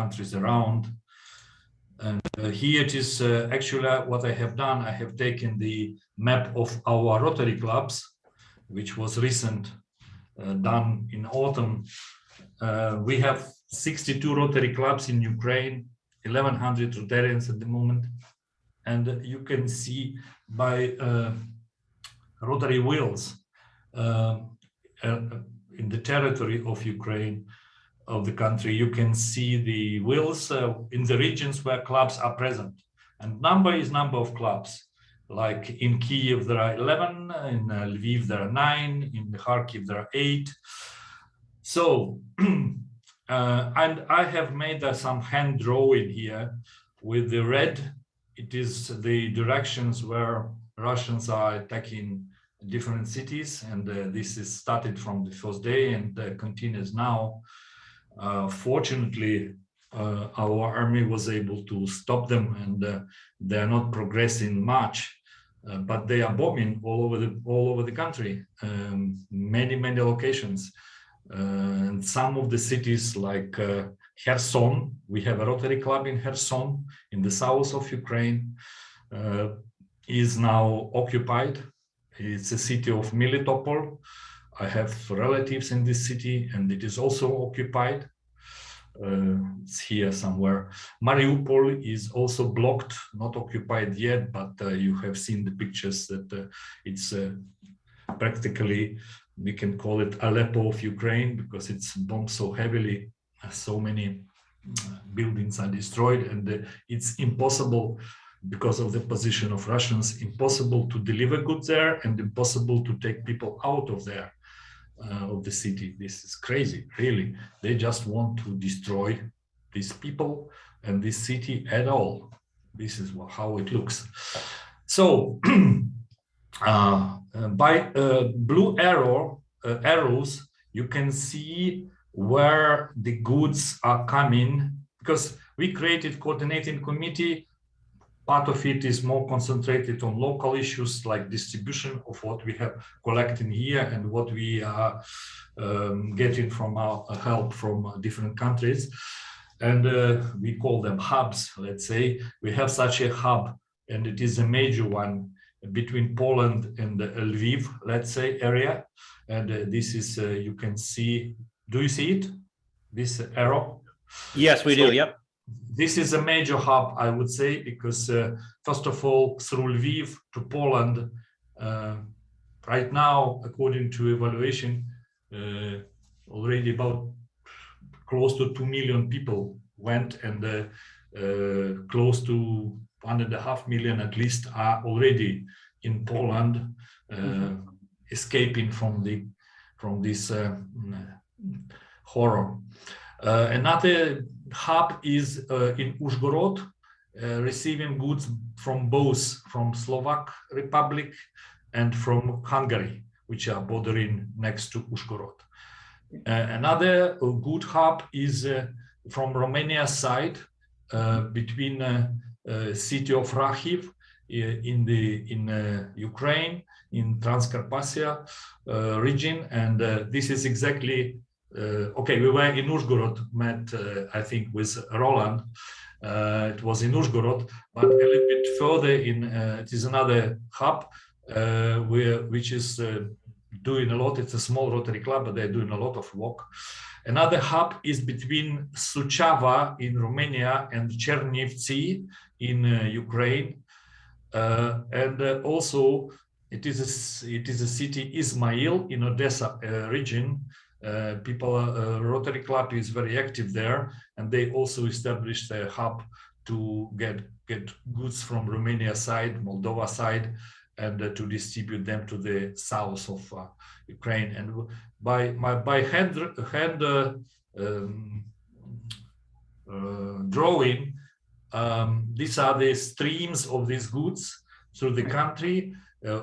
countries around. And here it is actually what I have done. I have taken the map of our Rotary clubs, which was recent, done in autumn. We have 62 Rotary clubs in Ukraine, 1,100 Rotarians at the moment. And you can see by Rotary wheels in the territory of Ukraine, of the country, you can see the wheels in the regions where clubs are present. And number is number of clubs. Like in Kiev, there are 11, in Lviv, there are 9, in Kharkiv, there are 8. So, and I have made some hand drawing here with the red. It is the directions where Russians are attacking different cities. And this is started from the first day and continues now. Fortunately, our army was able to stop them, and they are not progressing much, but they are bombing all over the country, many locations, and some of the cities like Kherson. We have a Rotary club in Kherson, in the south of Ukraine, is now occupied. It's a city of Melitopol. I have relatives in this city, and it is also occupied. It's here somewhere. Mariupol is also blocked, not occupied yet, but you have seen the pictures that it's practically, we can call it Aleppo of Ukraine, because it's bombed so heavily. So many buildings are destroyed, and it's impossible, because of the position of Russians, impossible to deliver goods there and impossible to take people out of there. Of the city. This is crazy, really. They just want to destroy these people and this city at all. This is how it looks. So by blue arrows, you can see where the goods are coming, because we created coordinating committee. Part of it is more concentrated on local issues like distribution of what we have collecting here and what we are getting from our help from different countries. And we call them hubs, let's say. We have such a hub, and it is a major one between Poland and Lviv, let's say, area. And this is, you can see, do you see it? This arrow? Yes, we do, yep. This is a major hub, I would say, because first of all, through Lviv to Poland, right now, according to evaluation, already about close to 2 million people went, and close to 1.5 million at least are already in Poland, escaping from this horror. Another hub is in Uzhgorod, receiving goods from both from Slovak Republic and from Hungary, which are bordering next to Uzhgorod. Another good hub is from Romania side, between city of Rahiv in Ukraine, in Transcarpathia region, and this is exactly. Okay, we were in Uzhgorod, met, I think, with Roland. It was in Uzhgorod, but a little bit further in, it is another hub which is doing a lot. It's a small Rotary club, but they're doing a lot of work. Another hub is between Suceava in Romania and Chernivtsi in Ukraine. And also, it is a city, Izmail, in Odessa region. Rotary Club is very active there, and they also established a hub to get goods from Romania side, Moldova side, and to distribute them to the south of Ukraine. And by hand drawing, these are the streams of these goods through the country.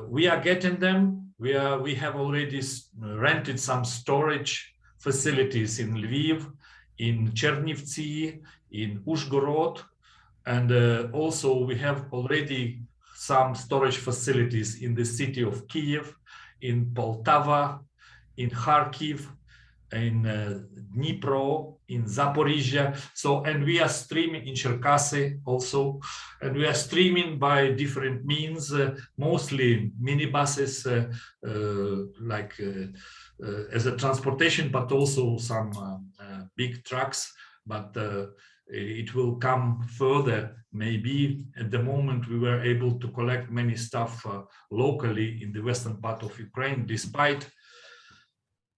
We are getting them. We have already rented some storage facilities in Lviv, in Chernivtsi, in Uzhgorod, and also we have already some storage facilities in the city of Kiev, in Poltava, in Kharkiv, in Dnipro, in Zaporizhia. So, and we are streaming in Cherkasy also, and we are streaming by different means, mostly minibuses, as a transportation, but also some big trucks. But it will come further. Maybe at the moment we were able to collect many stuff locally in the western part of Ukraine, despite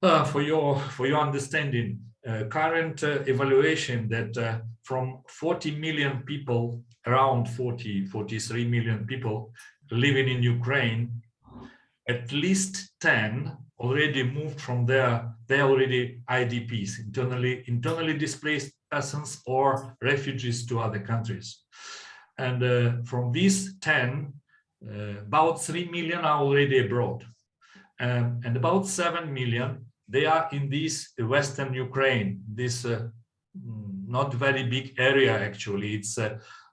for your understanding, current evaluation that from 40 million people, around 43 million people living in Ukraine, at least 10 already moved from there. They're already IDPs, internally displaced persons or refugees to other countries. And from these 10, about 3 million are already abroad. And about 7 million, they are in this Western Ukraine, this not very big area, actually. It's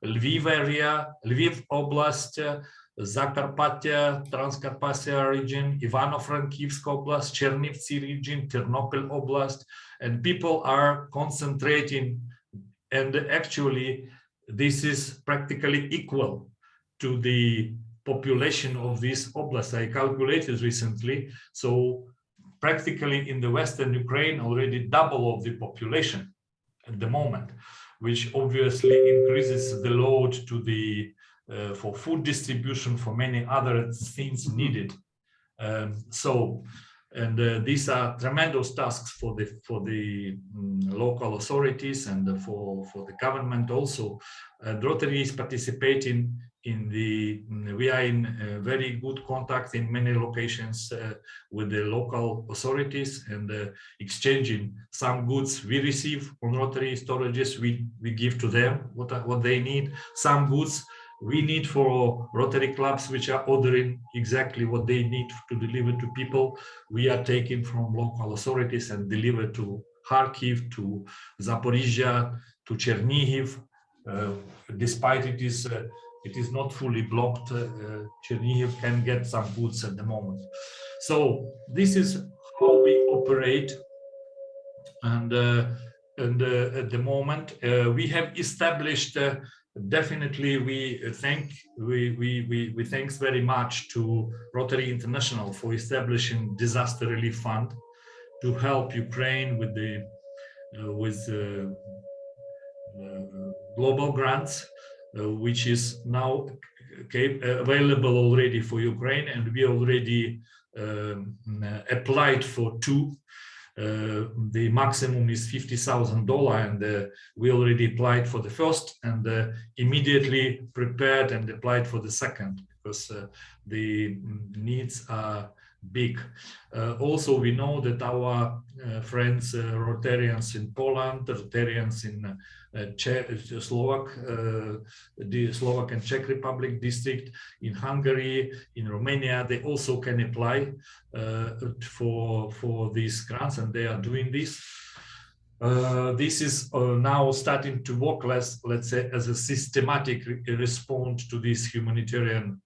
Lviv area, Lviv Oblast, Zakarpattia, Transcarpathia region, Ivano-Frankivsk Oblast, Chernivtsi region, Ternopil Oblast, and people are concentrating. And actually, this is practically equal to the population of this oblast. I calculated recently, so practically in the Western Ukraine, already double of the population at the moment, which obviously increases the load to the for food distribution, for many other things needed. These are tremendous tasks for the local authorities and for the government also. Rotary is participating in we are in very good contact in many locations with the local authorities and exchanging some goods we receive on Rotary storages. We give to them what they need. Some goods we need for Rotary clubs, which are ordering exactly what they need to deliver to people. We are taking from local authorities and deliver to Kharkiv, to Zaporizhia, to Chernihiv. Despite it is not fully blocked, Chernihiv can get some goods at the moment. So this is how we operate. And at the moment, we have established. Definitely, we thanks very much to Rotary International for establishing disaster relief fund to help Ukraine with global grants, which is now available already for Ukraine, and we already applied for 2. The maximum is $50,000, and we already applied for the first and immediately prepared and applied for the second, because the needs are big. Also, we know that our friends, Rotarians in Poland, Rotarians in the Slovak and Czech Republic district, in Hungary, in Romania, they also can apply for these grants, and they are doing this. This is now starting to work, let's say, as a systematic response to this humanitarian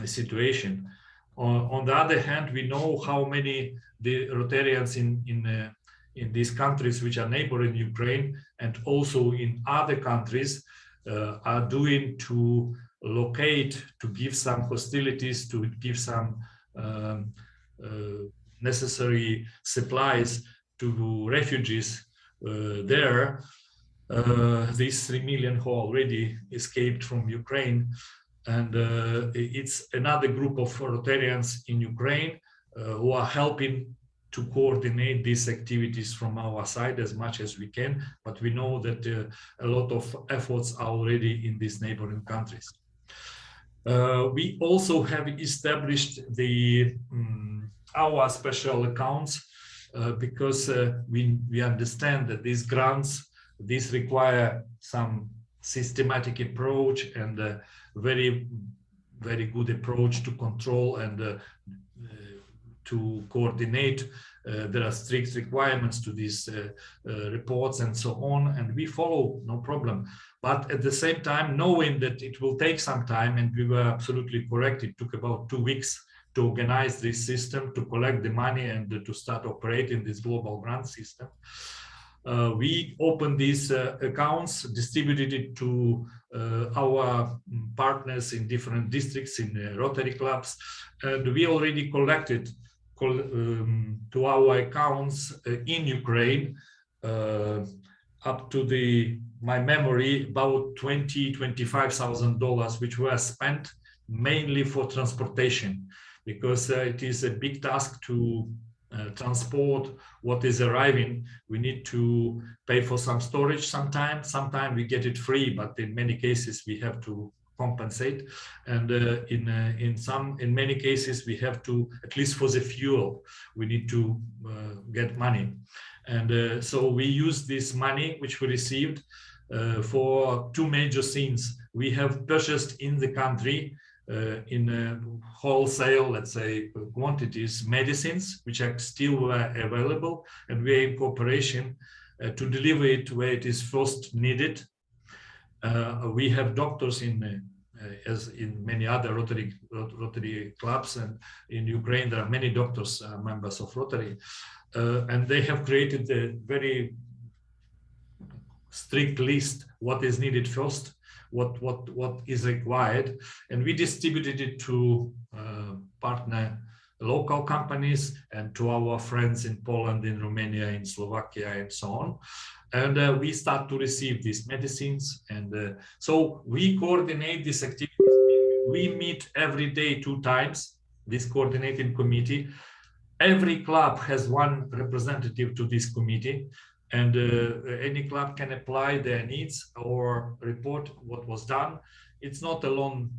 situation. On the other hand, we know how many the Rotarians in these countries which are neighboring Ukraine and also in other countries are doing to locate, to give some hostilities, to give some necessary supplies to refugees there. These 3 million who already escaped from Ukraine. And it's another group of Rotarians in Ukraine who are helping to coordinate these activities from our side as much as we can. But we know that a lot of efforts are already in these neighboring countries. We also have established our special accounts because we understand that these grants, these require some systematic approach and very, very good approach to control and to coordinate. There are strict requirements to these reports and so on, and we follow, no problem. But at the same time, knowing that it will take some time, and we were absolutely correct, it took about 2 weeks to organize this system, to collect the money, and to start operating this global grant system. We opened these accounts, distributed it to our partners in different districts, in Rotary clubs, and we already collected to our accounts in Ukraine up to my memory, about $25,000, which were spent mainly for transportation, because it is a big task to transport what is arriving. We need to pay for some storage sometimes we get it free, but in many cases we have to compensate, and in many cases we have to, at least for the fuel, we need to get money. And so we use this money which we received for two major things. We have purchased in the country in wholesale, let's say, quantities, medicines which are still available, and we are in cooperation to deliver it where it is first needed. We have doctors as in many other Rotary clubs, and in Ukraine there are many doctors, members of Rotary, and they have created a very strict list what is needed first, what is required, and we distributed it to partner local companies and to our friends in Poland, in Romania, in Slovakia, and so on. And we start to receive these medicines, and so we coordinate these activities. We meet every day 2 times, this coordinating committee. Every club has one representative to this committee, and any club can apply their needs or report what was done. It's not a long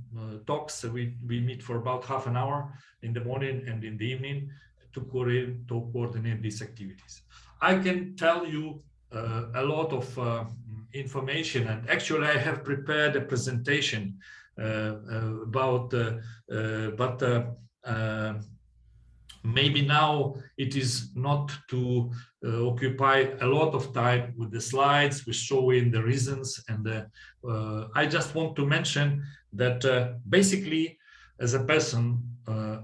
talk, so we meet for about half an hour in the morning and in the evening to coordinate these activities. I can tell you a lot of information, and actually I have prepared a presentation about, maybe now it is not to occupy a lot of time with the slides, with showing the reasons. And I just want to mention that basically, as a person,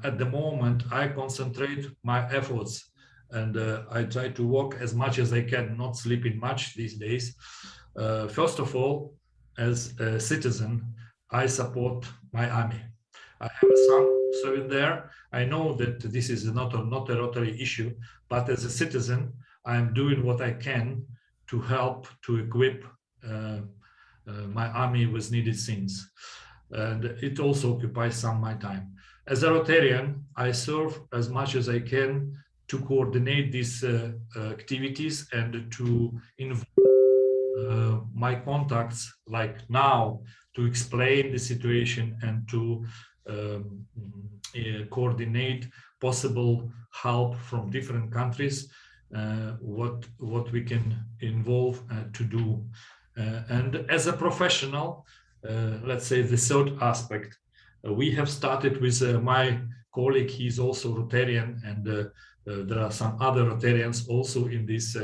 at the moment, I concentrate my efforts, and I try to work as much as I can, not sleeping much these days. First of all, as a citizen, I support my army. I have a son serving there. I know that this is not a Rotary issue, but as a citizen, I am doing what I can to help to equip my army with needed things. And it also occupies some of my time. As a Rotarian, I serve as much as I can to coordinate these activities and to involve my contacts, like now, to explain the situation and to coordinate possible help from different countries, what we can involve to do. And as a professional, let's say the third aspect, we have started with my colleague. He's also Rotarian, and there are some other Rotarians also in this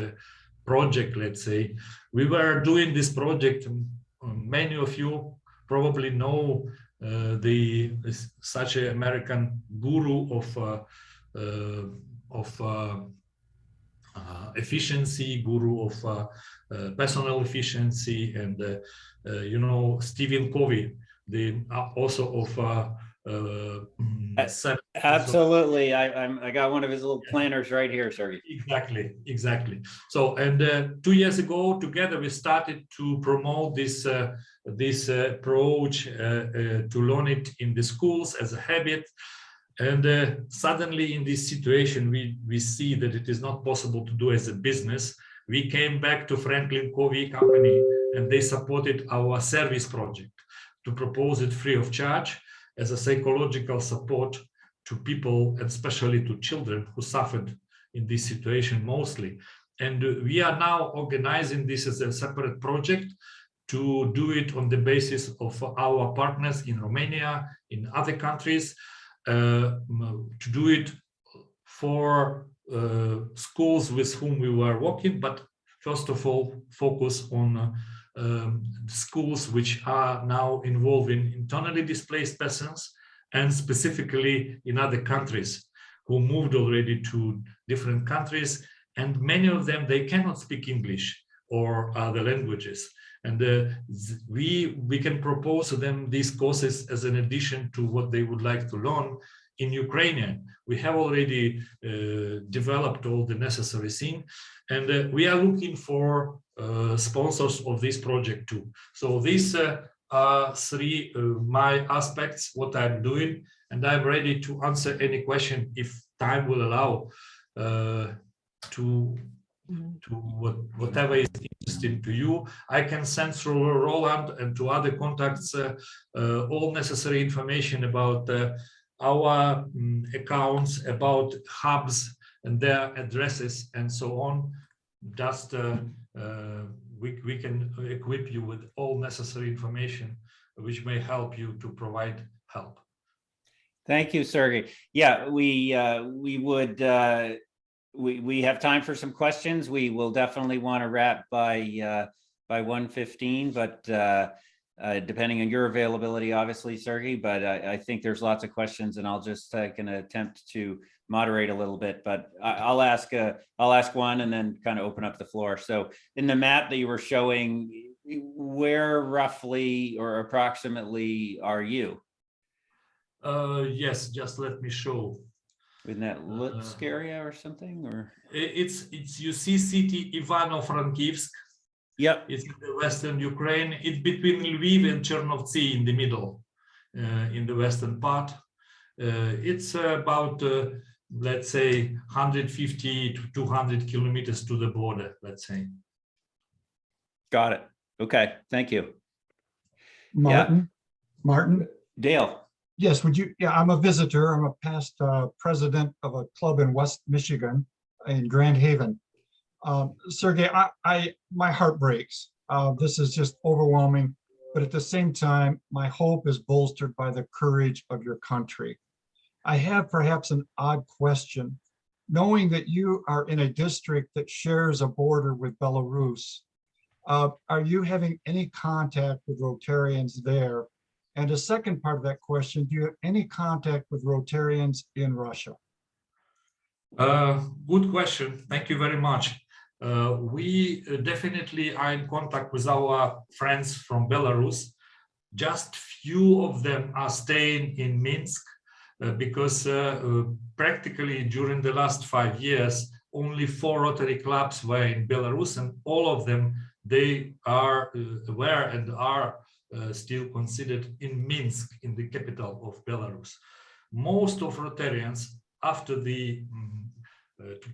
project, let's say. We were doing this project, many of you probably know such an American guru of efficiency, guru of personal efficiency, and you know, Stephen Covey, the also of absolutely. I got one of his little planners right here, Sergi. Exactly. So, and 2 years ago, together we started to promote this this approach, to learn it in the schools as a habit. And suddenly in this situation, we see that it is not possible to do as a business. We came back to Franklin Covey company, and they supported our service project to propose it free of charge as a psychological support to people, and especially to children who suffered in this situation mostly. And we are now organizing this as a separate project to do it on the basis of our partners in Romania, in other countries, to do it for schools with whom we were working, but first of all, focus on schools which are now involving internally displaced persons and specifically in other countries who moved already to different countries, and many of them, they cannot speak English or other languages. And we can propose to them these courses as an addition to what they would like to learn in Ukrainian. We have already developed all the necessary thing, and we are looking for sponsors of this project too. So these are three my aspects, what I'm doing, and I'm ready to answer any question if time will allow to whatever is interesting to you. I can send through Roland and to other contacts all necessary information about our accounts, about hubs and their addresses and so on. Just we can equip you with all necessary information which may help you to provide help. Thank you, Sergi. Yeah, we would. We have time for some questions. We will definitely want to wrap by 1:15, but depending on your availability, obviously, Sergi. But I think there's lots of questions, and I'll just take an attempt to moderate a little bit. But I'll ask one and then kind of open up the floor. So in the map that you were showing, where roughly or approximately are you? Yes, just let me show. In that Lutsk area or something, or it's you see city Ivano-Frankivsk. Yep, it's in the western Ukraine. It's between Lviv and Chernovtsi in the middle, in the western part. It's about let's say 150 to 200 kilometers to the border, let's say. Got it. Okay, thank you. Martin? Dale. Yes, would you? Yeah, I'm a visitor. I'm a past president of a club in West Michigan in Grand Haven. Sergey, my heart breaks. This is just overwhelming, but at the same time, my hope is bolstered by the courage of your country. I have perhaps an odd question. Knowing that you are in a district that shares a border with Belarus, are you having any contact with Rotarians there? And a second part of that question, do you have any contact with Rotarians in Russia? Good question. Thank you very much. We definitely are in contact with our friends from Belarus. Just few of them are staying in Minsk because practically during the last 5 years, only 4 Rotary clubs were in Belarus, and all of them, they are aware and are still considered in Minsk, in the capital of Belarus. Most of Rotarians, after the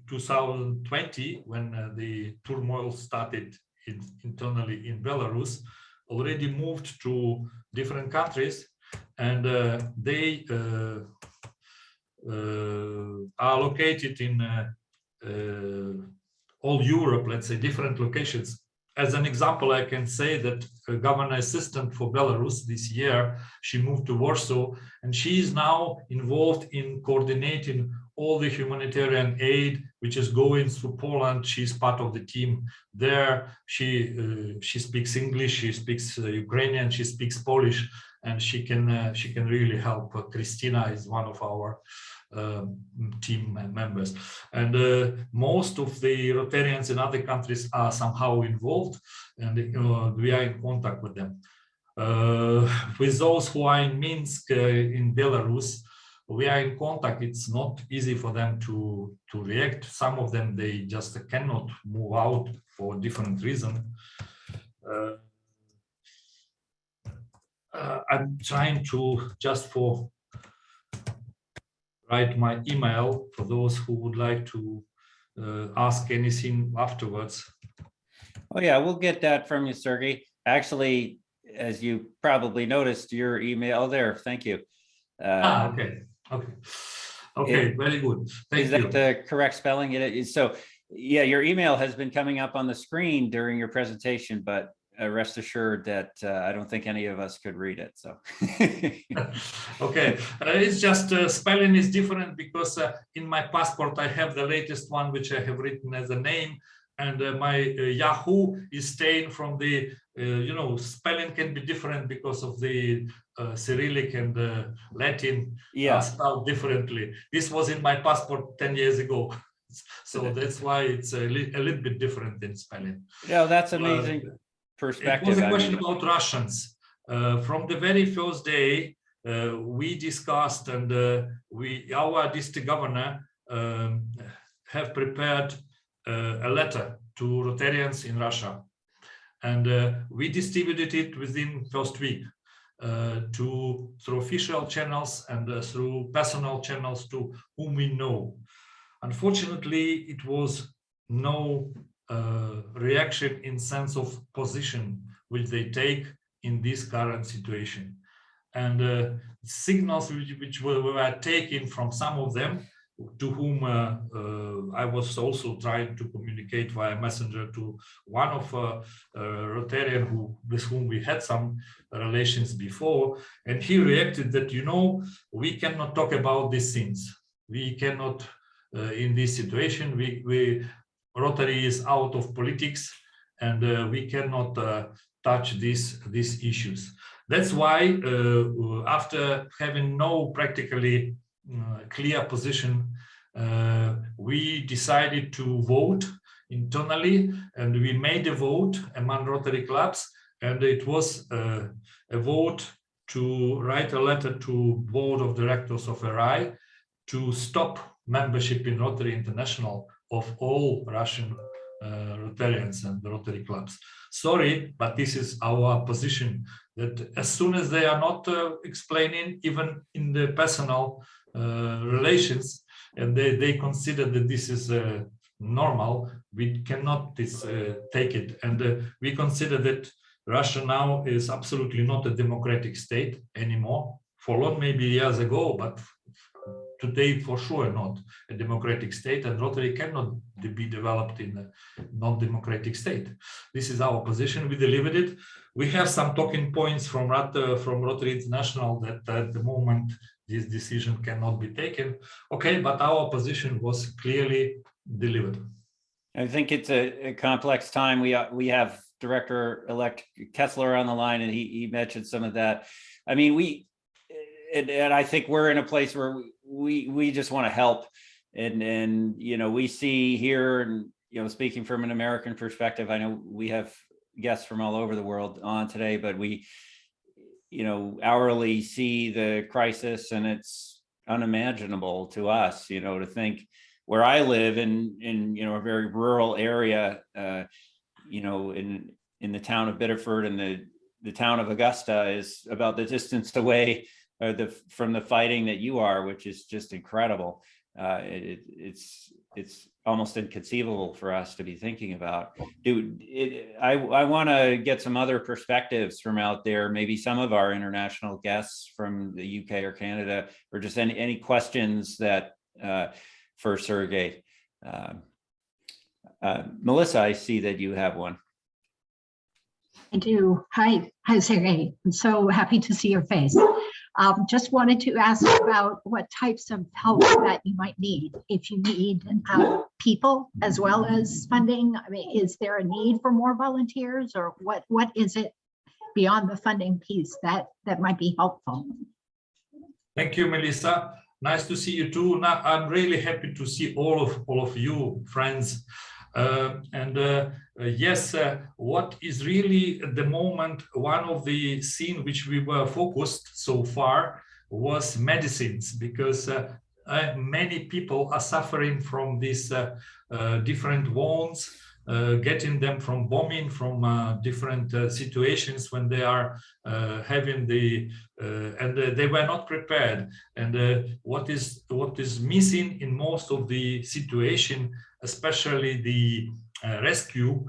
2020, when the turmoil started internally in Belarus, already moved to different countries, and they are located in all Europe, let's say, different locations. As an example, I can say that a governor assistant for Belarus this year, she moved to Warsaw, and she is now involved in coordinating all the humanitarian aid which is going through Poland. She's part of the team there. She speaks English, she speaks Ukrainian, she speaks Polish, and she can really help. Christina is one of our team members, and most of the Rotarians in other countries are somehow involved, and we are in contact with them. With those who are in Minsk, in Belarus, we are in contact. It's not easy for them to react. Some of them, they just cannot move out for different reasons. I'm trying to just write my email for those who would like to ask anything afterwards. Oh yeah, we'll get that from you, Sergey. Actually, as you probably noticed, your email there. Thank you. Okay, very good. Thank you. Is that the correct spelling? It is. So yeah, your email has been coming up on the screen during your presentation, but rest assured that I don't think any of us could read it. So okay, it's just spelling is different because in my passport I have the latest one which I have written as a name, and my Yahoo is staying from the, spelling can be different because of the Cyrillic and Latin spelled differently. This was in my passport 10 years ago. So that's why it's a little bit different in spelling. Yeah, that's amazing perspective. It was a question about Russians. From the very first day, we discussed, and our district governor have prepared a letter to Rotarians in Russia, and we distributed it within first week through official channels and through personal channels to whom we know. Unfortunately, it was no reaction in sense of position which they take in this current situation, and signals which were taken from some of them, to whom I was also trying to communicate via messenger to one of Rotarian with whom we had some relations before, and he reacted that, we cannot talk about these things. We cannot, in this situation, Rotary is out of politics, and we cannot touch these issues. That's why after having no practically clear position, we decided to vote internally, and we made a vote among Rotary clubs, and it was a vote to write a letter to board of directors of RI to stop membership in Rotary International of all Russian Rotarians and Rotary clubs. Sorry, but this is our position, that as soon as they are not explaining, even in the personal relations, and they consider that this is normal, we cannot take it. And we consider that Russia now is absolutely not a democratic state anymore. For long, maybe years ago, but today for sure not a democratic state, and Rotary cannot be developed in a non-democratic state. This is our position. We delivered it. We have some talking points from Rotary International that at the moment this decision cannot be taken. Okay, but our position was clearly delivered. I think it's a complex time. We have Director-elect Kessler on the line, and he mentioned some of that. I mean, and I think we're in a place where we just want to help, and we see here, and speaking from an American perspective, I know we have guests from all over the world on today, but we hourly see the crisis, and it's unimaginable to us, to think where I live in a very rural area, in the town of Biddeford, and the town of Augusta is about the distance away from the fighting that you are, which is just incredible. It's almost inconceivable for us to be thinking about. I want to get some other perspectives from out there, maybe some of our international guests from the UK or Canada, or just any questions that for Sergei. Melissa, I see that you have one. I do. Hi, Sergei. I'm so happy to see your face. Just wanted to ask about what types of help that you might need. If you need people as well as funding, I mean, is there a need for more volunteers, or what is it beyond the funding piece that might be helpful? Thank you, Melissa. Nice to see you too. Now, I'm really happy to see all of you, friends. Yes, what is really at the moment one of the things which we were focused so far was medicines, because many people are suffering from these different wounds, getting them from bombing, from different situations when they are having and they were not prepared. And what is missing in most of the situation, especially the rescue,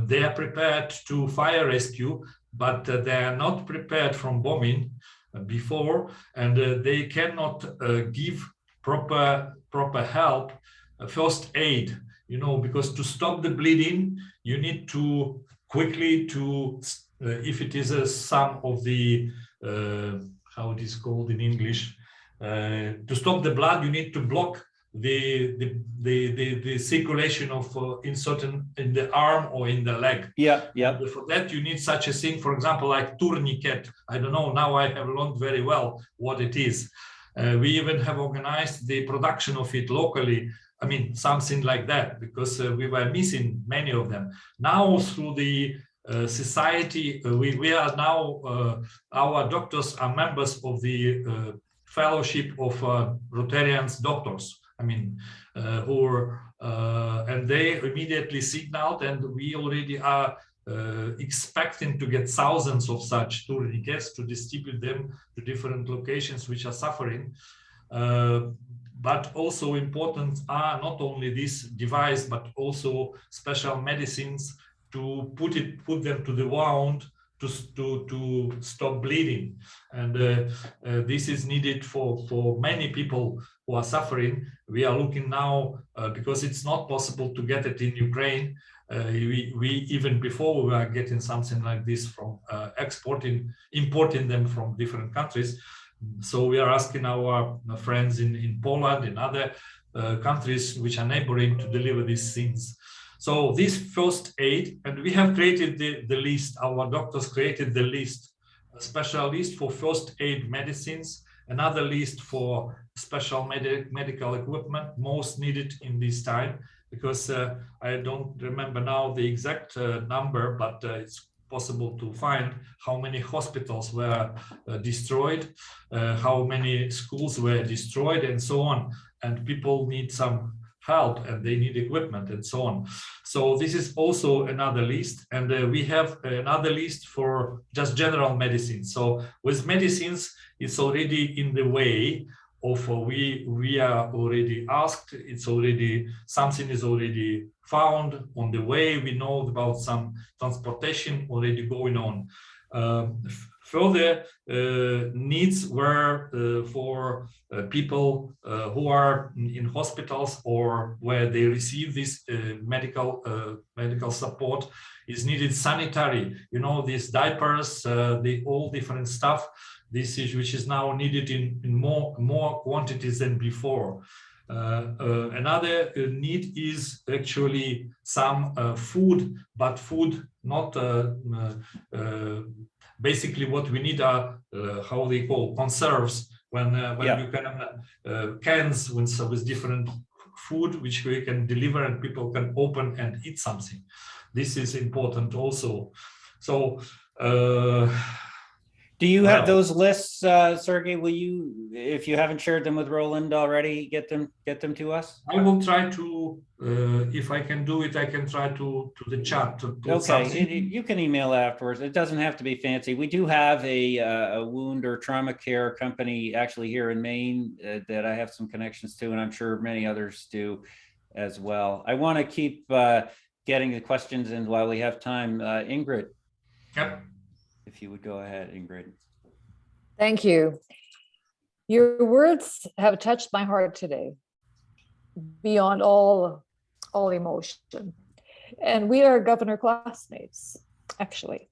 they are prepared to fire rescue, but they are not prepared from bombing before, and they cannot give proper help, first aid, because to stop the bleeding, you need to quickly if it is some of the, how it is called in English, to stop the blood, you need to block the circulation of in the arm or in the leg. Yeah, yeah. And for that, you need such a thing, for example, like tourniquet. I don't know, now I have learned very well what it is. We even have organized the production of it locally. I mean, something like that, because we were missing many of them. Now, through the society, we are now, our doctors are members of the fellowship of Rotarians doctors. I mean, and they immediately signaled, and we already are expecting to get thousands of such tourniquets to distribute them to different locations which are suffering. But also important are not only this device, but also special medicines to put them to the wound to stop bleeding. And this is needed for many people who are suffering. We are looking now, because it's not possible to get it in Ukraine. We even before we were getting something like this from importing them from different countries. So we are asking our friends in Poland, in other countries which are neighboring, to deliver these things. So this first aid, and we have created the list, our doctors created the list, a special list for first aid medicines, another list for special medical equipment, most needed in this time, because I don't remember now the exact number, but it's possible to find how many hospitals were destroyed, how many schools were destroyed, and so on. And people need some help, and they need equipment, and so on. So this is also another list, and we have another list for just general medicine. So with medicines, it's already in the way of we are already asked. It's already something is already found on the way. We know about some transportation already going on. Further needs were for people who are in hospitals or where they receive this medical support is needed. Sanitary, you know, these diapers, the all different stuff. This is which is now needed in more quantities than before. Another need is actually some food, but food not basically what we need are how they call conserves, when you can cans with different food which we can deliver and people can open and eat something. This is important also. So do you have those lists, Sergey? Will you, if you haven't shared them with Roland already, get them to us? I will try to, if I can do it, I can try to the chat. Okay, you can email afterwards. It doesn't have to be fancy. We do have a wound or trauma care company actually here in Maine that I have some connections to, and I'm sure many others do as well. I want to keep getting the questions in while we have time. Ingrid. Yep. If you would go ahead, Ingrid. Thank you. Your words have touched my heart today, beyond all emotion. And we are governor classmates, actually,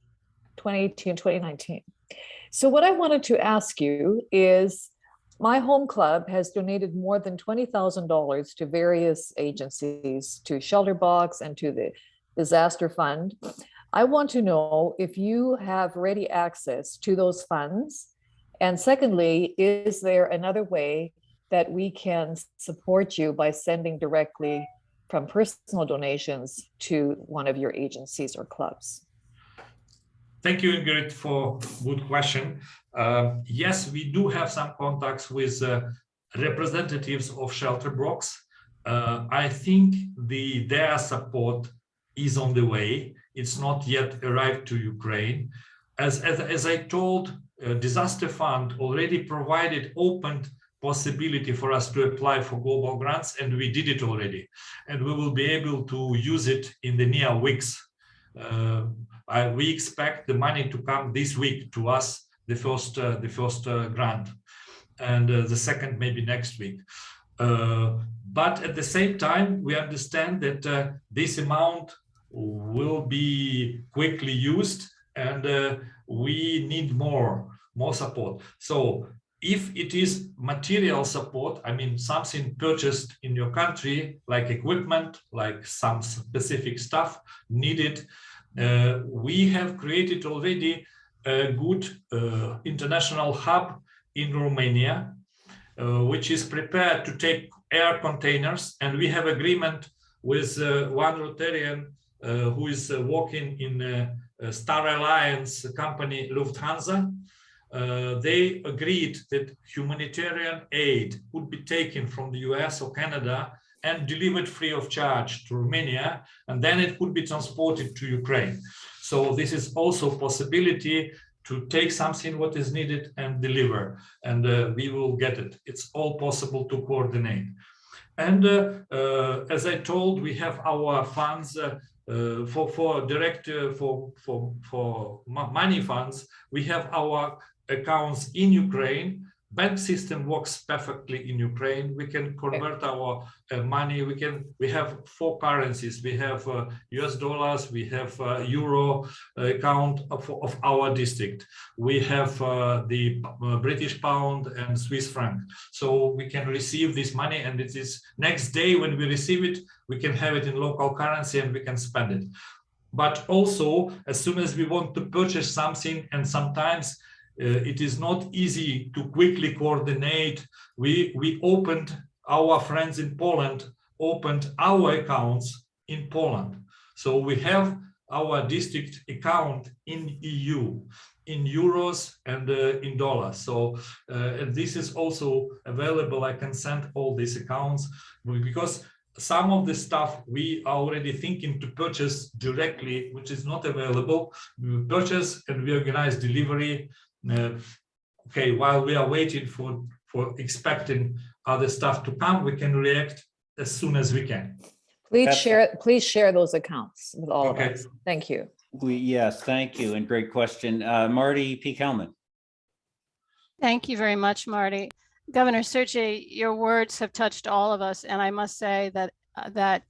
2018, 2019. So what I wanted to ask you is, my home club has donated more than $20,000 to various agencies, to Shelter Box and to the Disaster Fund. I want to know if you have ready access to those funds. And secondly, is there another way that we can support you by sending directly from personal donations to one of your agencies or clubs? Thank you, Ingrid, for good question. Yes, we do have some contacts with representatives of Shelter Box. I think their support is on the way. It's not yet arrived to Ukraine. As I told, Disaster Fund already opened possibility for us to apply for global grants, and we did it already. And we will be able to use it in the near weeks. We expect the money to come this week to us, the first grant, and the second maybe next week. But at the same time, we understand that this amount will be quickly used, and we need more support. So if it is material support, I mean, something purchased in your country, like equipment, like some specific stuff needed, we have created already a good international hub in Romania, which is prepared to take air containers. And we have agreement with one Rotarian who is working in Star Alliance company Lufthansa. They agreed that humanitarian aid could be taken from the US or Canada and delivered free of charge to Romania, and then it could be transported to Ukraine. So this is also a possibility to take something what is needed and deliver, and we will get it. It's all possible to coordinate. And as I told, we have our funds for money funds. We have our accounts in Ukraine. Bank system works perfectly in Ukraine. We can convert our money. We have 4 currencies. We have US dollars. We have euro account of our district. We have the British pound and Swiss franc. So we can receive this money, and it is next day when we receive it, we can have it in local currency and we can spend it. But also, as soon as we want to purchase something, and sometimes it is not easy to quickly coordinate. We opened, our friends in Poland opened our accounts in Poland. So we have our district account in EU, in euros and in dollars. So and this is also available. I can send all these accounts because some of the stuff we are already thinking to purchase directly, which is not available. We purchase and we organize delivery. Okay, while we are waiting for expecting other stuff to come, we can react as soon as we can. Please share those accounts with all of us. Thank you. Yes, thank you, and great question. Marty P. Kelman. Thank you very much, Marty. Governor Sergi, your words have touched all of us, and I must say that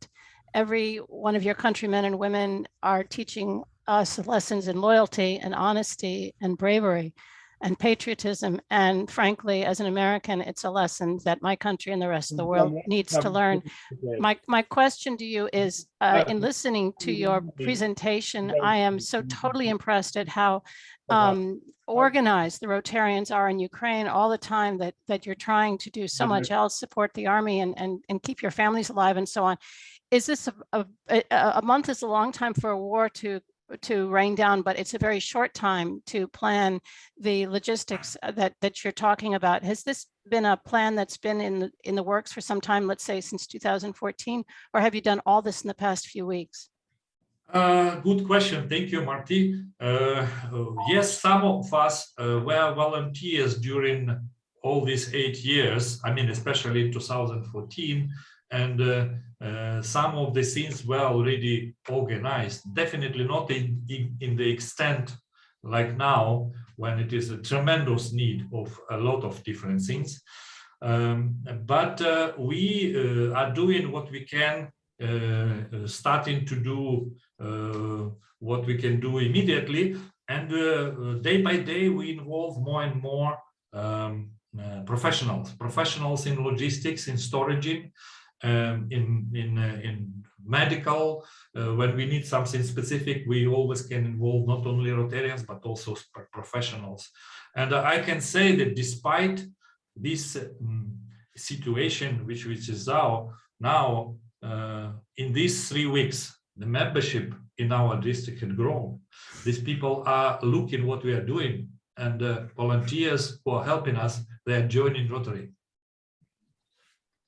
every one of your countrymen and women are teaching us lessons in loyalty and honesty and bravery and patriotism. And frankly, as an American, it's a lesson that my country and the rest of the world needs to learn. My question to you is, in listening to your presentation, I am so totally impressed at how organized the Rotarians are in Ukraine all the time, that you're trying to do so much else, support the army and keep your families alive and so on. Is this a month is a long time for a war to rain down, but it's a very short time to plan the logistics that you're talking about. Has this been a plan that's been in the works for some time, let's say since 2014, or have you done all this in the past few weeks? Good question. Thank you, Marty. Yes, some of us were volunteers during all these 8 years. I mean, especially 2014. And some of the things were already organized, definitely not in the extent like now, when it is a tremendous need of a lot of different things. But we are doing what we can, starting to do what we can do immediately. And day by day, we involve more and more professionals in logistics, in storaging, in medical. When we need something specific, we always can involve not only Rotarians but also professionals. And I can say that despite this situation, which is now in these 3 weeks, the membership in our district had grown. These people are looking what we are doing, and volunteers who are helping us, they are joining Rotary.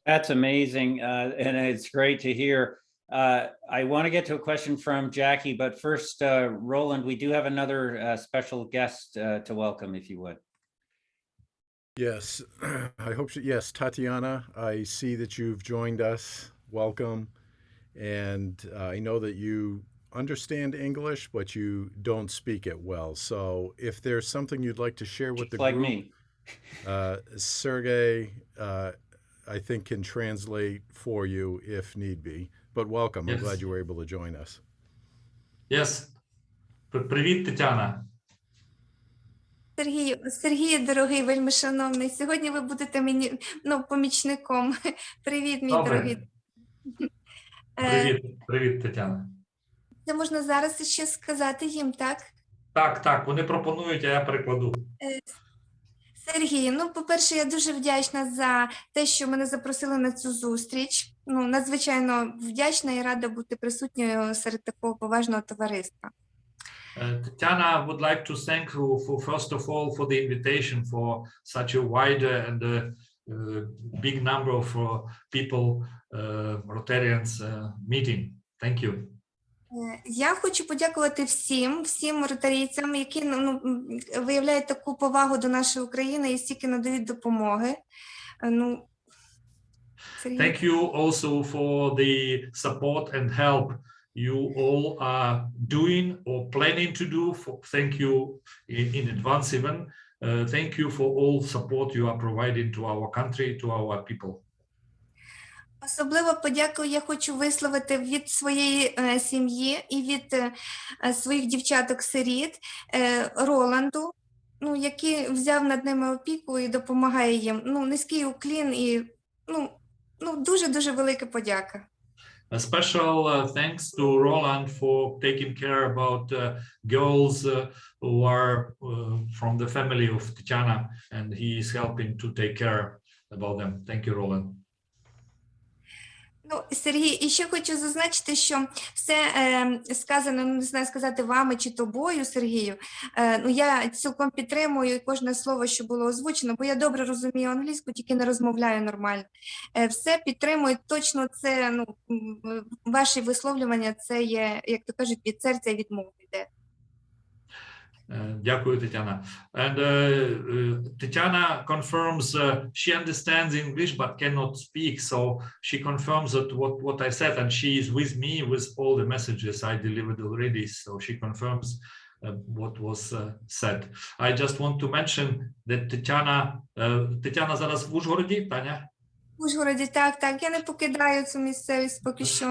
That's amazing, and it's great to hear. I want to get to a question from Jackie, but first, Roland, we do have another special guest to welcome, if you would. Yes, I hope so. Yes, Tatiana, I see that you've joined us. Welcome. And I know that you understand English, but you don't speak it well. So if there's something you'd like to share with the like group, me. Sergey, I think can translate for you if need be. But welcome. Yes. I'm glad you were able to join us. Yes. Привіт, Тетяна. Сергій, дорогий, вельми шановний, сьогодні ви будете мені, помічником. Привіт, мій дорогий. Привіт, Тетяна. Це можна зараз ще сказати їм, так? Так, вони пропонують, а я перекладу. Сергій, по-перше, я дуже вдячна за те, що мене запросили на цю зустріч. Надзвичайно вдячна і рада бути присутньою серед такого поважного товариства. Tatiana would like to thank you for, first of all, for the invitation for such a wide and big number of people, Rotarians meeting. Thank you. Я хочу подякувати всім ротарійцям, які виявляють таку повагу до нашої України і стільки надають допомоги. Thank you also for the support and help you all are doing or planning to do. Thank you in advance even. Thank you for all support you are providing to our country, to our people. Особливо подяку я хочу висловити від своєї сім'ї і від своїх дівчаток-сиріт Роланду, який взяв над ними опіку і допомагає їм. Низький уклін і дуже-дуже велика подяка. A special thanks to Roland for taking care about girls who are from the family of Tatiana, and he is helping to take care about them. Thank you, Roland. Сергій, і ще хочу зазначити, що все сказано, не знаю сказати вами чи тобою, Сергію, я цілком підтримую кожне слово, що було озвучено, бо я добре розумію англійську, тільки не розмовляю нормально. Все підтримую, точно це, ваші висловлювання, це є, як то кажуть, від серця і від мови йде. Дякую, Тетяна. And Tatiana confirms she understands English but cannot speak, so she confirms that what I said, and she is with me with all the messages I delivered already, so she confirms what was said. I just want to mention that Tatiana зараз в Ужгороді, Таня? В Ужгороді, так, я не покидаю цю місцевість поки що.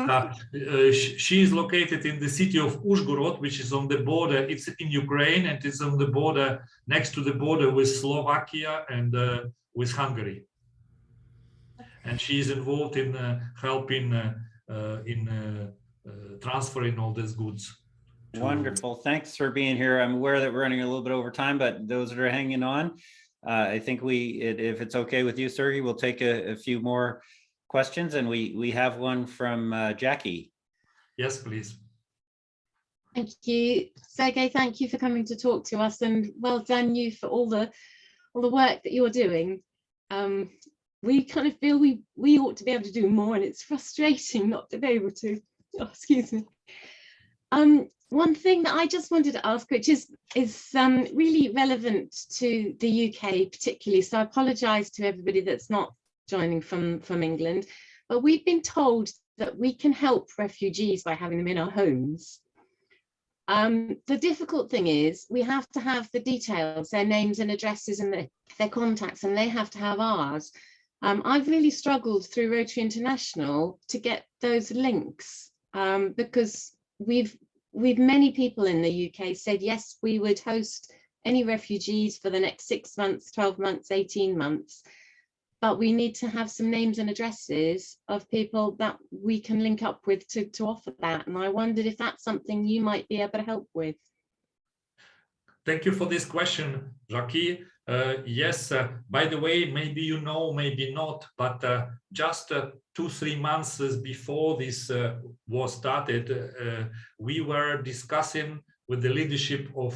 She is located in the city of Uzhhorod, which is on the border. It's in Ukraine, and it's on the border, next to the border with Slovakia and with Hungary. And she is involved in helping in transferring all these goods. Wonderful. Thanks for being here. I'm aware that we're running a little bit over time, but those that are hanging on, I think if it's okay with you, Sergi, we'll take a few more questions, and we have one from Jackie. Yes, please. Thank you, Sergei. Thank you for coming to talk to us, and well done you for all the work that you're doing. We kind of feel we ought to be able to do more, and it's frustrating not to be able to. Oh, excuse me. One thing that I just wanted to ask, which is really relevant to the UK particularly, so I apologise to everybody that's not joining from England, but we've been told that we can help refugees by having them in our homes. The difficult thing is we have to have the details, their names and addresses and their contacts, and they have to have ours. I've really struggled through Rotary International to get those links because we've many people in the UK said, yes, we would host any refugees for the next 6 months, 12 months, 18 months. But we need to have some names and addresses of people that we can link up with to offer that. And I wondered if that's something you might be able to help with. Thank you for this question, Jackie. Yes, by the way, maybe you know, maybe not, but just 2-3 months before this war started, we were discussing with the leadership of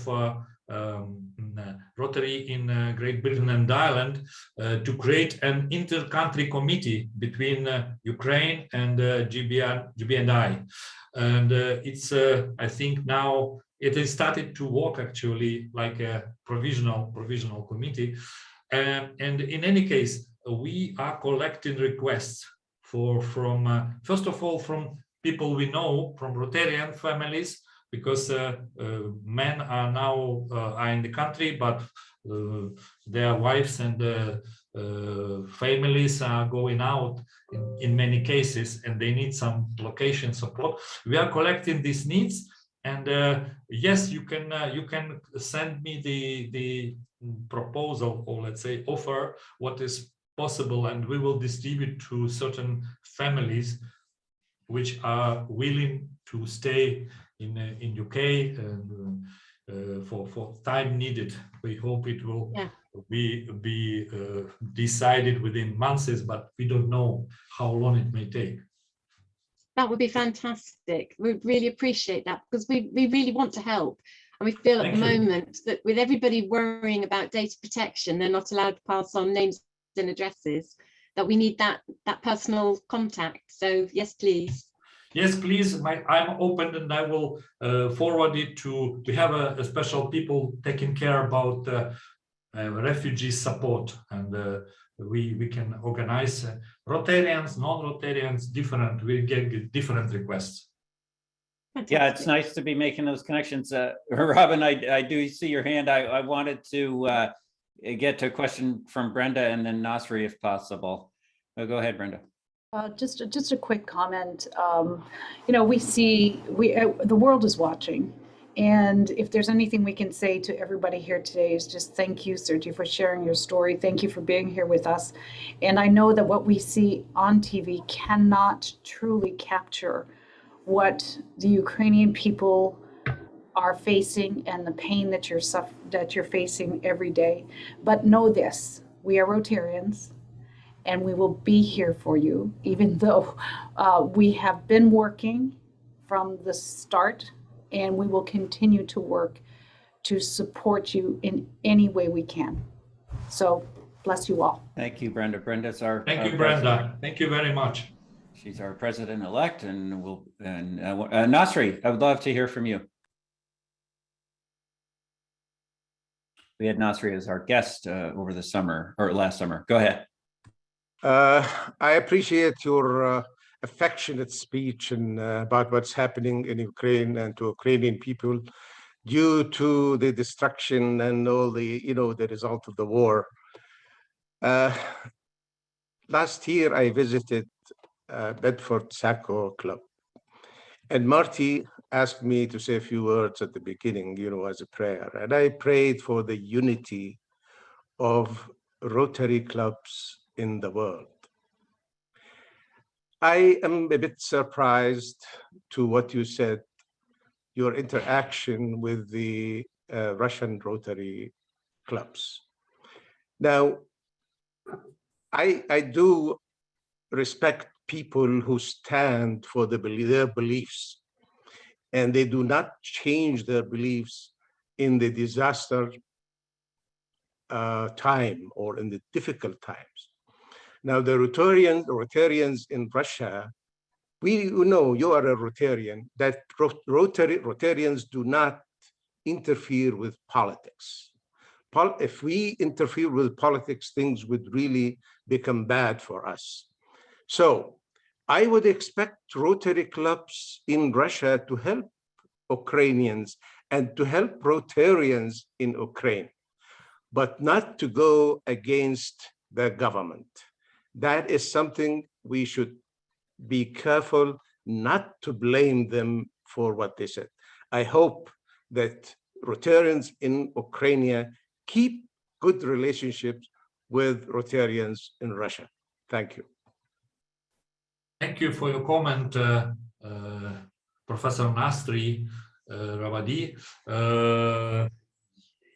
Rotary in Great Britain and Ireland to create an inter-country committee between Ukraine and GB&I. And it's, I think now, it has started to work actually like a provisional committee. And in any case, we are collecting requests from first of all, from people we know, from Rotarian families, because men are now are in the country, but their wives and families are going out in many cases, and they need some location support. We are collecting these needs, And yes, you can send me the proposal, or let's say offer what is possible, and we will distribute to certain families which are willing to stay in UK and for time needed. We hope it will be decided within months, but we don't know how long it may take. That would be fantastic. We really appreciate that, because we really want to help. And we feel at the moment that with everybody worrying about data protection, they're not allowed to pass on names and addresses, that we need that personal contact. So yes, please. Yes, please. I'm open, and I will forward it to. We have a special people taking care about refugee support, and we can organize Rotarians, non-Rotarians, different. We get different requests. Fantastic. Yeah, it's nice to be making those connections. Robin, I do see your hand. I wanted to get to a question from Brenda and then Nasri, if possible. Go ahead, Brenda. Just a quick comment. You know, the world is watching, and if there's anything we can say to everybody here today is just thank you, Sergi, for sharing your story. Thank you for being here with us. And I know that what we see on TV cannot truly capture what the Ukrainian people are facing and the pain that you're facing every day. But know this: we are Rotarians, and we will be here for you, even though we have been working from the start, and we will continue to work to support you in any way we can. So bless you all. Thank you, Brenda. Brenda's our Thank you, president. Brenda. Thank you very much. She's our president-elect, and Nasri, I would love to hear from you. We had Nasri as our guest over the summer, or last summer. Go ahead. I appreciate your affectionate speech and about what's happening in Ukraine and to Ukrainian people due to the destruction and all the, the result of the war. Last year, I visited Bedford Sacco Club, and Marty asked me to say a few words at the beginning, as a prayer, and I prayed for the unity of Rotary clubs in the world. I am a bit surprised to what you said, your interaction with the Russian Rotary clubs. Now, I do respect people who stand for their beliefs, and they do not change their beliefs in the disaster time or in the difficult times. Now, the Rotarians in Russia, we know you are a Rotarian, that Rotarians do not interfere with politics. If we interfere with politics, things would really become bad for us. So I would expect Rotary clubs in Russia to help Ukrainians and to help Rotarians in Ukraine, but not to go against the government. That is something we should be careful not to blame them for what they said. I hope that Rotarians in Ukraine keep good relationships with Rotarians in Russia. Thank you. Thank you for your comment, Professor Nasri Ravadi.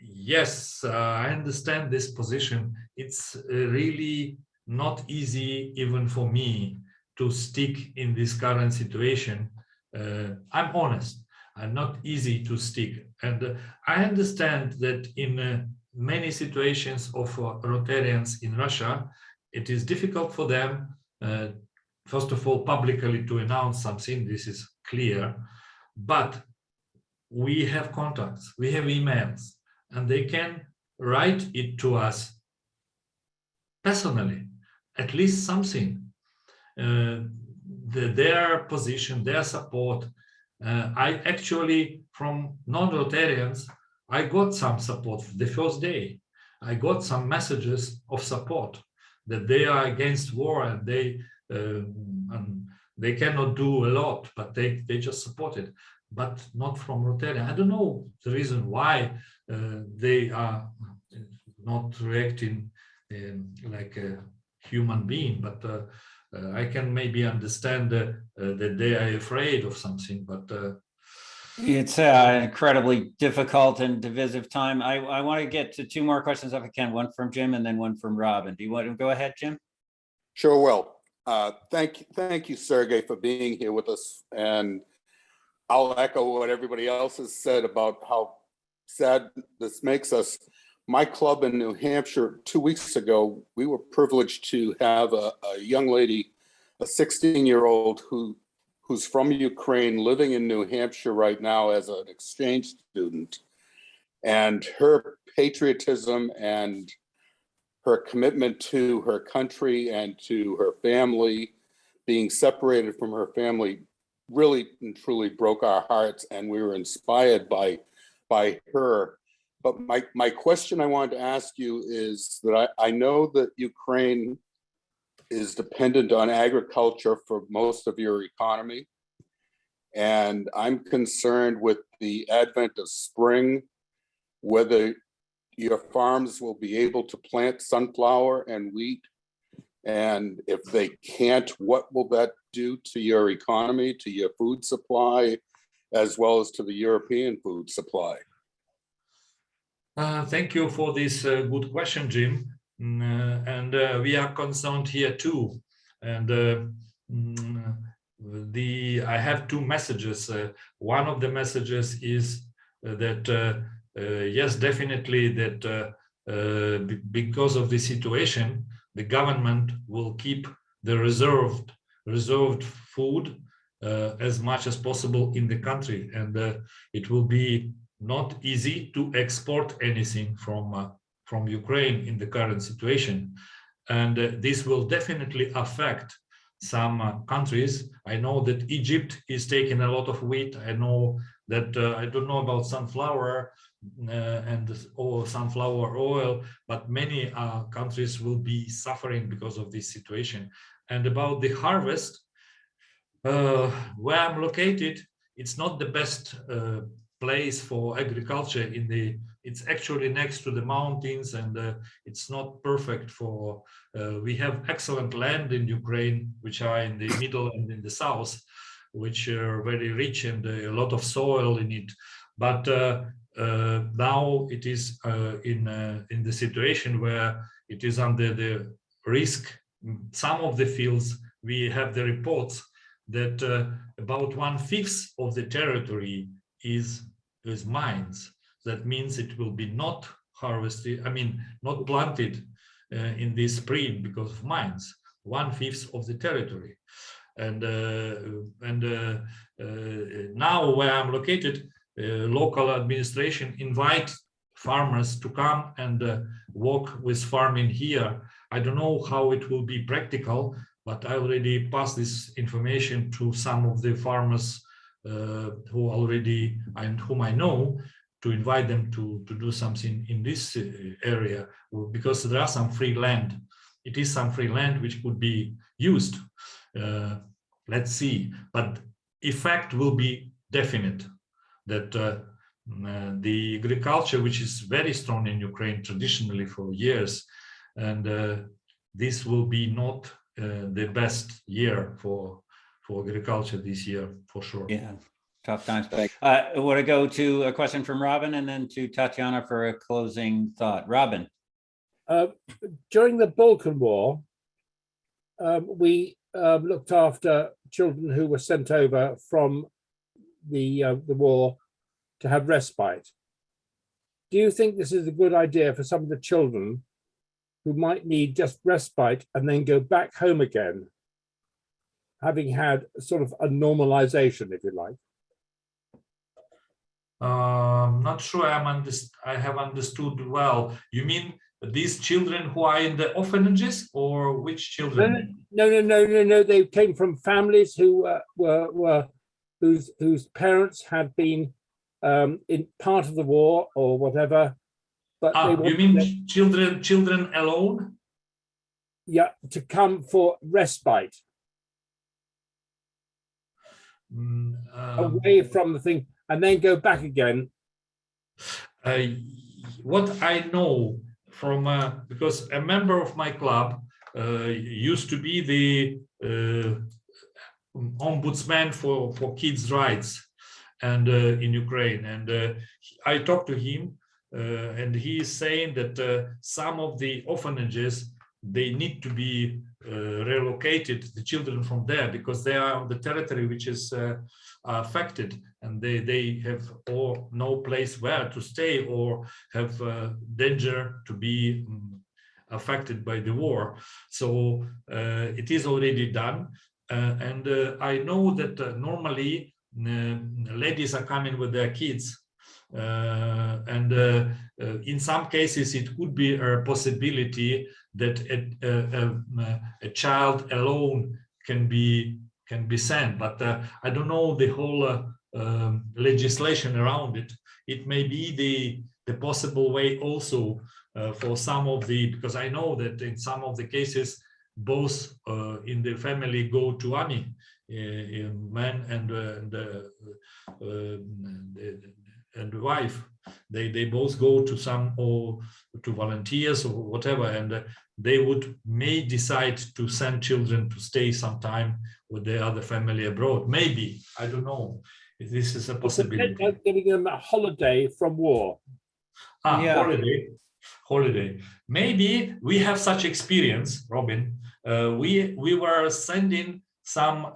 Yes, I understand this position. It's really not easy, even for me, to stick in this current situation. I'm honest, I'm not easy to stick. And I understand that in many situations of Rotarians in Russia, it is difficult for them, first of all, publicly to announce something, this is clear, but we have contacts, we have emails, and they can write it to us personally, at least something. Their position, their support. I actually, from non-Rotarians, I got some support the first day. I got some messages of support that they are against war and they cannot do a lot, but they just support it. but not from Rotarian. I don't know the reason why they are not reacting like a human being, but I can maybe understand that they are afraid of something, but it's an incredibly difficult and divisive time. I want to get to two more questions if I can, one from Jim and then one from Robin. Do you want to go ahead, Jim? Sure will. Thank you, Sergey, for being here with us. And I'll echo what everybody else has said about how sad this makes us. My club in New Hampshire, 2 weeks ago, we were privileged to have a young lady, a 16-year-old who's from Ukraine, living in New Hampshire right now as an exchange student. And her patriotism and her commitment to her country and to her family, being separated from her family, really and truly broke our hearts, and we were inspired by her. But my question I wanted to ask you is that I know that Ukraine is dependent on agriculture for most of your economy. And I'm concerned with the advent of spring, whether your farms will be able to plant sunflower and wheat. And if they can't, what will that do to your economy, to your food supply, as well as to the European food supply? Thank you for this good question, Jim. And we are concerned here too. And I have two messages. One of the messages is that yes, definitely that because of the situation, the government will keep the reserved food as much as possible in the country, and it will be not easy to export anything from Ukraine in the current situation, and this will definitely affect some countries. I know that Egypt is taking a lot of wheat. I know that I don't know about sunflower or sunflower oil, but many countries will be suffering because of this situation. And about the harvest, where I'm located, it's not the best place for agriculture. It's actually next to the mountains, and it's not perfect for. We have excellent land in Ukraine, which are in the middle and in the south, which are very rich and a lot of soil in it. But now it is in the situation where it is under the risk. Some of the fields, we have the reports that about 1/5 of the territory is mines. That means it will be not harvested, not planted in this spring because of mines. 1/5 of the territory. And now where I'm located, local administration invite farmers to come and work with farming here. I don't know how it will be practical, but I already passed this information to some of the farmers who already, and whom I know, to invite them to do something in this area, because there are some free land. It is some free land which could be used. Let's see, but effect will be definite that the agriculture, which is very strong in Ukraine traditionally for years, and this will be not the best year for agriculture this year, for sure. Yeah, tough times. I want to go to a question from Robin and then to Tatiana for a closing thought. Robin. During the Balkan War, we looked after children who were sent over from the war to have respite. Do you think this is a good idea for some of the children who might need just respite and then go back home again, having had sort of a normalization, if you like? Not sure I have understood well. You mean these children who are in the orphanages, or which children? No. They came from families who whose parents had been in part of the war or whatever. But you mean children alone? Yeah, to come for respite. away from the thing and then go back again? What I know from, because a member of my club used to be the ombudsman for kids' rights and in Ukraine, and I talked to him, and he is saying that some of the orphanages, they need to be relocated, the children from there, because they are on the territory which is affected, and they have or no place where to stay, or have danger to be affected by the war. So it is already done. And I know that normally ladies are coming with their kids, and in some cases it could be a possibility that a child alone can be sent, but I don't know the whole legislation around it. It may be the possible way also for some of the, because I know that in some of the cases both in the family go to army, man and wife, they both go to some, or to volunteers or whatever, and they may decide to send children to stay some time with their other family abroad. Maybe, I don't know if this is a possibility. Giving them a holiday from war. Yeah. Holiday. Maybe we have such experience, Robin. We were sending some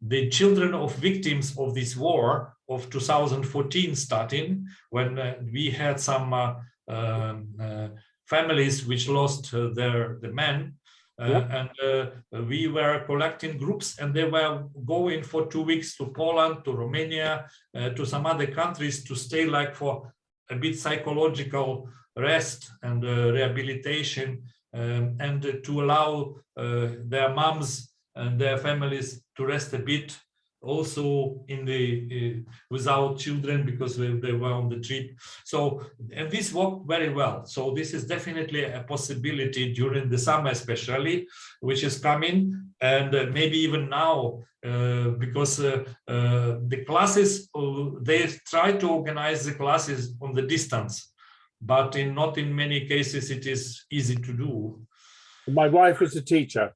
the children of victims of this war of 2014 starting, when we had some families which lost the men, and we were collecting groups, and they were going for 2 weeks to Poland, to Romania, to some other countries, to stay like for a bit psychological rest and rehabilitation, and to allow their moms and their families to rest a bit, also in the without children, because they were on the trip. So, and this worked very well. So this is definitely a possibility during the summer, especially, which is coming, and maybe even now, because the classes, they try to organize the classes on the distance, but not in many cases it is easy to do. My wife is a teacher.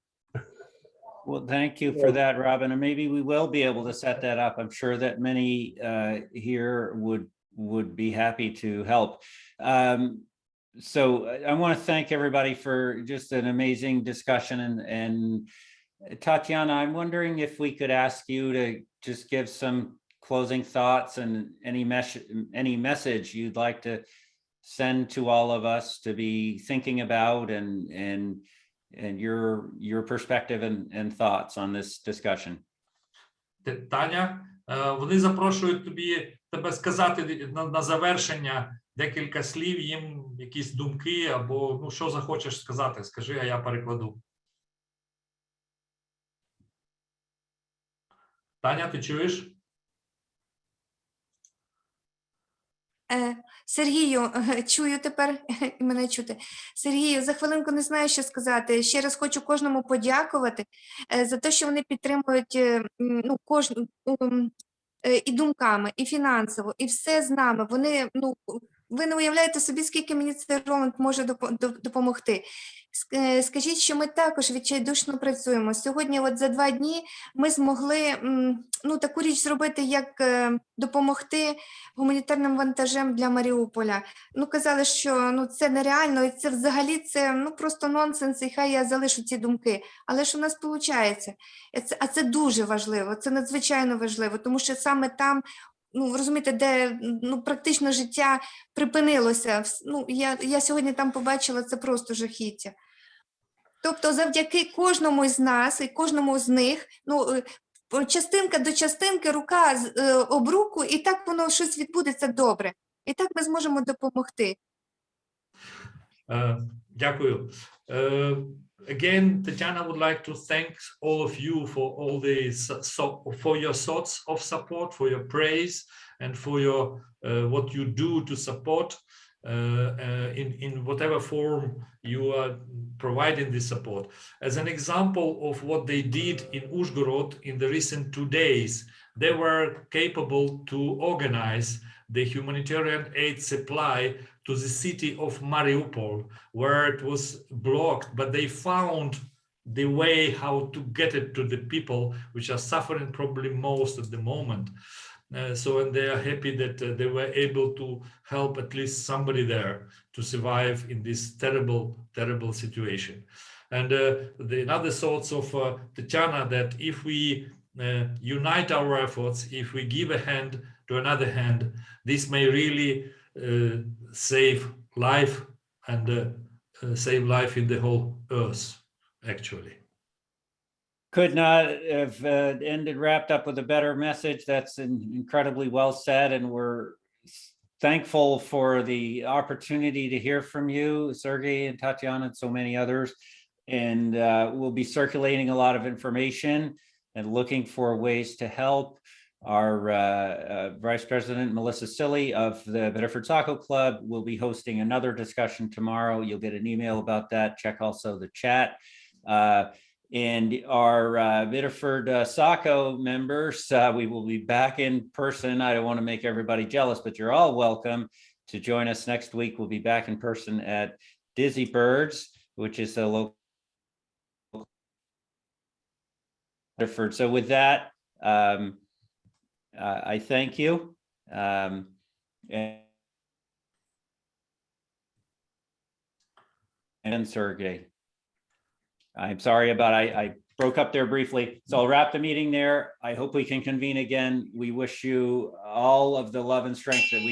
Well, thank you for that, Robin, and maybe we will be able to set that up. I'm sure that many here would be happy to help. So I want to thank everybody for just an amazing discussion, and Tatiana, I'm wondering if we could ask you to just give some closing thoughts and any message you'd like to send to all of us to be thinking about, and your perspective and thoughts on this discussion. Таня, вони запрошують тебе сказати на завершення декілька слів, їм якісь думки, або ну що захочеш сказати, скажи, а я перекладу. Таня, ти чуєш? Сергію, чую тепер, мене чути. Сергію, за хвилинку не знаю, що сказати. Ще раз хочу кожному подякувати за те, що вони підтримують і думками, і фінансово, і все з нами. Вони, ви не уявляєте собі, скільки мені цей Роланд може допомогти. Скажіть, що ми також відчайдушно працюємо. Сьогодні от за 2 дні ми змогли таку річ зробити, як допомогти гуманітарним вантажем для Маріуполя. Казали, що це нереально, і це взагалі просто нонсенс, і хай я залишу ці думки. Але ж у нас виходить. А це дуже важливо, це надзвичайно важливо, тому що саме там, розумієте, де практично життя припинилося. Я сьогодні там побачила, це просто жахіття. Тобто завдяки кожному з нас і кожному з них, частинка до частинки, рука об руку, і так воно щось відбудеться добре. І так ми зможемо допомогти. Дякую. Again, Tatiana would like to thank all of you for for your thoughts of support, for your praise, and for your what you do to support. in whatever form you are providing this support. As an example of what they did in Uzhgorod in the recent 2 days, they were capable to organize the humanitarian aid supply to the city of Mariupol, where it was blocked, but they found the way how to get it to the people which are suffering probably most at the moment. And they are happy that they were able to help at least somebody there to survive in this terrible, terrible situation. And the another thoughts of Tatiana, that if we unite our efforts, if we give a hand to another hand, this may really save life and save life in the whole earth, actually. Could not have ended, wrapped up with a better message. That's incredibly well said, and we're thankful for the opportunity to hear from you, Sergei and Tatiana, and so many others. And we'll be circulating a lot of information and looking for ways to help. Our Vice President, Melissa Silly of the Bedford Soccer Club, will be hosting another discussion tomorrow. You'll get an email about that. Check also the chat. And our Biddeford Saco members, we will be back in person. I don't want to make everybody jealous, but you're all welcome to join us next week. We'll be back in person at Dizzy Birds, which is the local Biddeford. So with that, I thank you. And Sergey. I'm sorry about I broke up there briefly. So I'll wrap the meeting there. I hope we can convene again. We wish you all of the love and strength that we